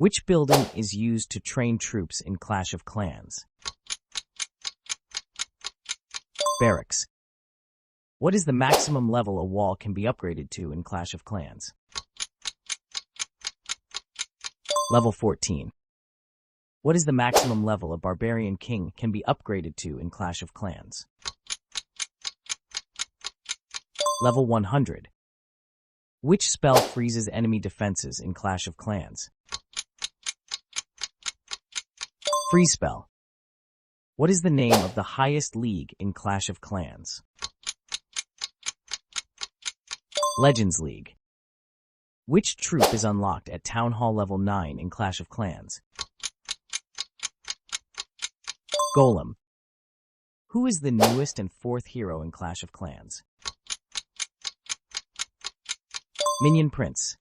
Which building is used to train troops in Clash of Clans? Barracks. What is the maximum level a wall can be upgraded to in Clash of Clans? Level 14. What is the maximum level a barbarian king can be upgraded to in Clash of Clans? Level 100. Which spell freezes enemy defenses in Clash of Clans? Freeze spell. What is the name of the highest league in Clash of Clans? Legends League. Which troop is unlocked at Town Hall level 9 in Clash of Clans? Golem. Who is the newest and fourth hero in Clash of Clans? Minion Prince.